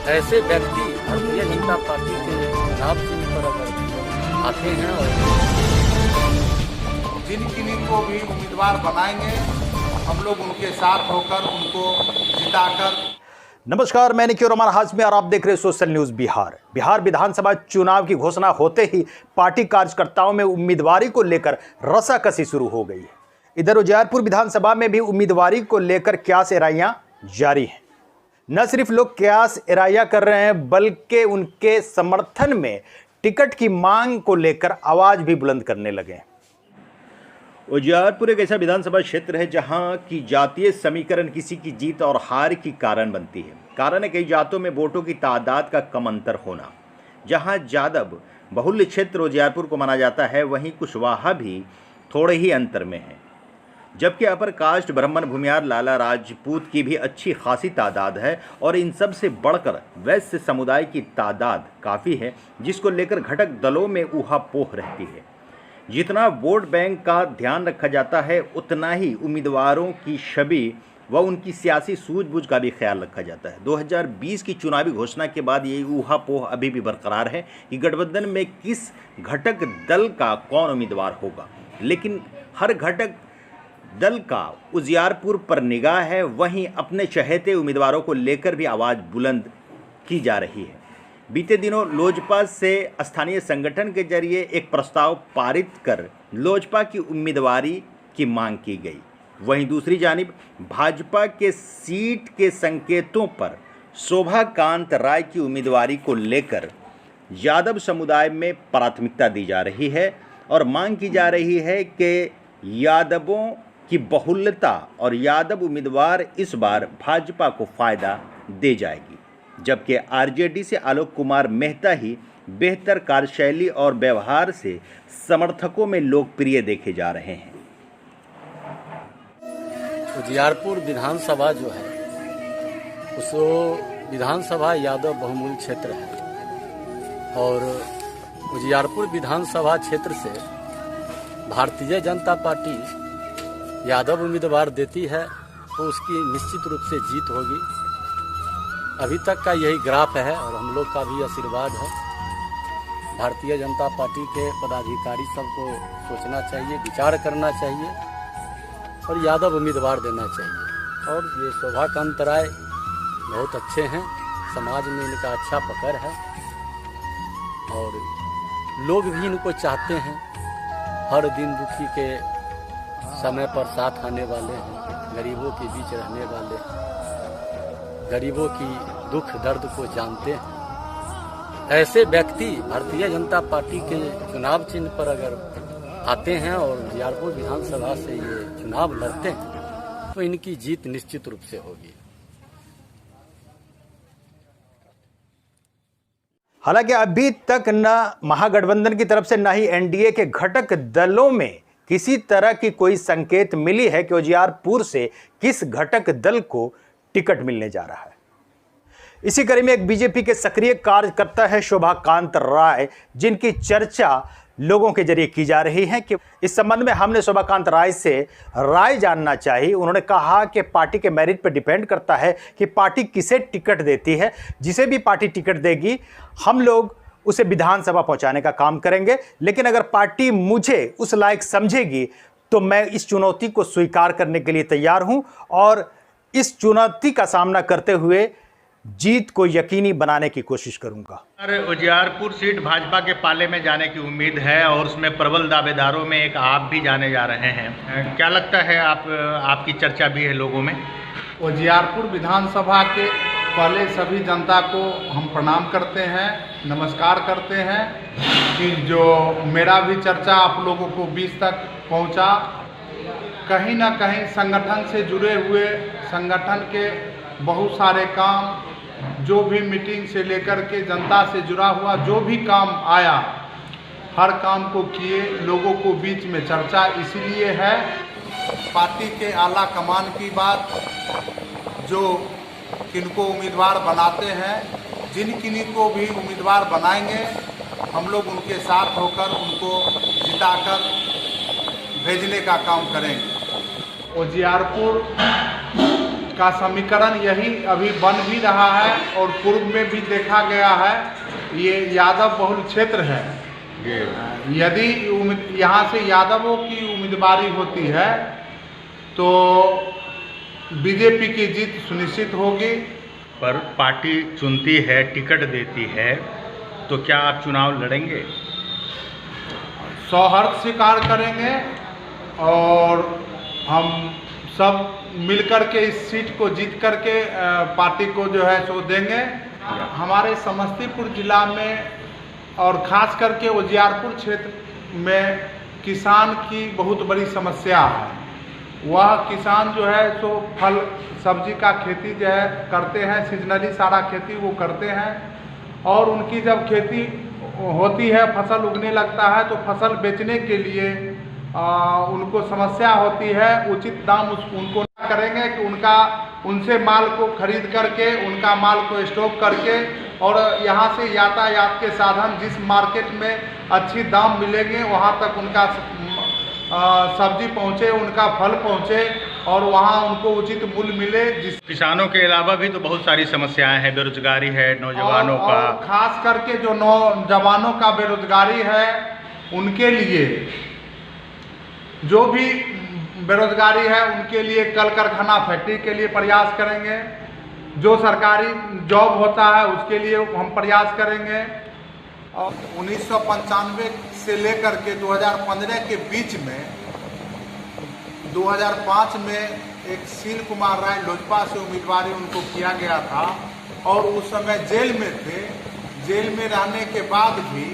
ऐसे व्यक्ति भारतीय जनता पार्टी के चुनाव चिन्ह पर अगर आते हैं और जिन किन्हीं को भी उम्मीदवार बनाएंगे हम लोग उनके साथ होकर उनको जिताकर। नमस्कार, मैं निखिल रमान हाशमी और आप देख रहे हैं सोशल न्यूज बिहार। बिहार विधानसभा चुनाव की घोषणा होते ही पार्टी कार्यकर्ताओं में उम्मीदवारी को लेकर रसाकसी शुरू हो गई है। इधर उजियारपुर विधानसभा में भी उम्मीदवारी को लेकर क्यास एराइयां जारी हैं। न सिर्फ लोग क्यास एराइयां कर रहे हैं बल्कि उनके समर्थन में टिकट की मांग को लेकर आवाज भी बुलंद करने लगे हैं। उजियारपुर एक ऐसा विधानसभा क्षेत्र है जहां की जातीय समीकरण किसी की जीत और हार की कारण बनती है। कारण है कई जातों में वोटों की तादाद का कम अंतर होना। जहां यादव बहुल्य क्षेत्र उजियारपुर को माना जाता है, वहीं कुशवाहा भी थोड़े ही अंतर में है। जबकि अपर कास्ट ब्राह्मण भूमियार लाला राजपूत की भी अच्छी खासी तादाद है और इन सब से बढ़कर वैश्य समुदाय की तादाद काफ़ी है, जिसको लेकर घटक दलों में ऊहापोह रहती है। जितना वोट बैंक का ध्यान रखा जाता है उतना ही उम्मीदवारों की छवि व उनकी सियासी सूझबूझ का भी ख्याल रखा जाता है। 2020 की चुनावी घोषणा के बाद ये ऊहापोह अभी भी बरकरार है कि गठबंधन में किस घटक दल का कौन उम्मीदवार होगा, लेकिन हर घटक दल का उजियारपुर पर निगाह है। वहीं अपने चहेते उम्मीदवारों को लेकर भी आवाज़ बुलंद की जा रही है। बीते दिनों लोजपा से स्थानीय संगठन के जरिए एक प्रस्ताव पारित कर लोजपा की उम्मीदवारी की मांग की गई। वहीं दूसरी जानिब भाजपा के सीट के संकेतों पर शोभाकांत राय की उम्मीदवारी को लेकर यादव समुदाय में प्राथमिकता दी जा रही है और मांग की जा रही है कि यादवों की बहुल्यता और यादव उम्मीदवार इस बार भाजपा को फायदा दे जाएगी। जबकि आरजेडी से आलोक कुमार मेहता ही बेहतर कार्यशैली और व्यवहार से समर्थकों में लोकप्रिय देखे जा रहे हैं। उजियारपुर विधानसभा जो है उस विधानसभा यादव बहुमूल्य क्षेत्र है और उजियारपुर विधानसभा क्षेत्र से भारतीय जनता पार्टी यादव उम्मीदवार देती है तो उसकी निश्चित रूप से जीत होगी। अभी तक का यही ग्राफ है और हम लोग का भी आशीर्वाद है। भारतीय जनता पार्टी के पदाधिकारी सबको सोचना चाहिए, विचार करना चाहिए और यादव उम्मीदवार देना चाहिए। और ये शोभाकांत राय बहुत अच्छे हैं, समाज में इनका अच्छा पकड़ है और लोग भी इनको चाहते हैं। हर दिन दुखी के समय पर साथ आने वाले हैं, गरीबों के बीच रहने वाले हैं, गरीबों की दुख दर्द को जानते हैं। ऐसे व्यक्ति भारतीय जनता पार्टी के चुनाव चिन्ह पर अगर आते हैं और उजियारपुर विधानसभा से ये चुनाव लड़ते हैं तो इनकी जीत निश्चित रूप से होगी। हालांकि अभी तक न महागठबंधन की तरफ से न ही एनडीए के घटक दलों में किसी तरह की कोई संकेत मिली है कि उजियारपुर से किस घटक दल को टिकट मिलने जा रहा है। इसी कड़ी में एक बीजेपी के सक्रिय कार्यकर्ता है शोभाकांत राय, जिनकी चर्चा लोगों के जरिए की जा रही है कि इस संबंध में हमने शोभाकांत राय से राय जानना चाहिए। उन्होंने कहा कि पार्टी के मेरिट पर डिपेंड करता है कि पार्टी किसे टिकट देती है। जिसे भी पार्टी टिकट देगी हम लोग उसे विधानसभा पहुंचाने का काम करेंगे, लेकिन अगर पार्टी मुझे उस लायक समझेगी तो मैं इस चुनौती को स्वीकार करने के लिए तैयार हूं और इस चुनौती का सामना करते हुए जीत को यकीनी बनाने की कोशिश करूंगा। उजियारपुर सीट भाजपा के पाले में जाने की उम्मीद है और उसमें प्रबल दावेदारों में एक आप भी जाने जा रहे हैं। क्या लगता है आपकी चर्चा भी है लोगों में? उजियारपुर विधानसभा के पहले सभी जनता को हम प्रणाम करते हैं, नमस्कार करते हैं कि जो मेरा भी चर्चा आप लोगों को 20 तक पहुंचा। कहीं ना कहीं संगठन से जुड़े हुए संगठन के बहुत सारे काम, जो भी मीटिंग से लेकर के जनता से जुड़ा हुआ जो भी काम आया, हर काम को किए, लोगों को बीच में चर्चा इसलिए है। पार्टी के आला कमान की बात, जो किनको उम्मीदवार बनाते हैं, जिन किन्हीं को भी उम्मीदवार बनाएंगे हम लोग उनके साथ होकर उनको जिताकर भेजने का काम करेंगे। उजियारपुर का समीकरण यही अभी बन भी रहा है और पूर्व में भी देखा गया है। ये यादव बहुल क्षेत्र है। यदि यहाँ से यादवों की उम्मीदवारी होती है तो बीजेपी की जीत सुनिश्चित होगी। पर पार्टी चुनती है, टिकट देती है, तो क्या आप चुनाव लड़ेंगे? सौहार्द स्वीकार करेंगे और हम सब मिलकर के इस सीट को जीत करके पार्टी को जो है सो देंगे। हमारे समस्तीपुर जिला में और ख़ास करके उजियारपुर क्षेत्र में किसान की बहुत बड़ी समस्या है। वह किसान जो है सो फल सब्जी का खेती जो है करते हैं, सीजनली सारा खेती वो करते हैं और उनकी जब खेती होती है, फसल उगने लगता है तो फसल बेचने के लिए उनको समस्या होती है। उचित दाम उनको ना करेंगे कि उनसे माल को खरीद करके उनका माल को स्टॉक करके और यहाँ से यातायात के साधन जिस मार्केट में अच्छी दाम मिलेंगे वहाँ तक उनका सब्जी पहुँचे, उनका फल पहुँचे और वहाँ उनको उचित मूल्य मिले। जिस किसानों के अलावा भी तो बहुत सारी समस्याएं हैं, बेरोजगारी है, नौजवानों का, खास करके जो नौजवानों का बेरोजगारी है उनके लिए, जो भी बेरोजगारी है उनके लिए कल कारखाना फैक्ट्री के लिए प्रयास करेंगे। जो सरकारी जॉब होता है उसके लिए हम प्रयास करेंगे। और 1995 से लेकर के 2015 के बीच में 2005 में एक सील कुमार राय लोजपा से उम्मीदवारी उनको किया गया था और उस समय जेल में थे। जेल में रहने के बाद भी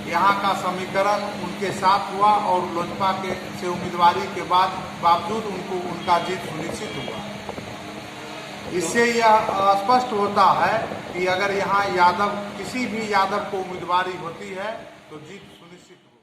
यहाँ का समीकरण उनके साथ हुआ और लोजपा के से उम्मीदवारी के बावजूद उनका जीत सुनिश्चित हुआ। इससे यह स्पष्ट होता है कि अगर यहाँ किसी भी यादव को उम्मीदवारी होती है तो जीत सुनिश्चित होगी।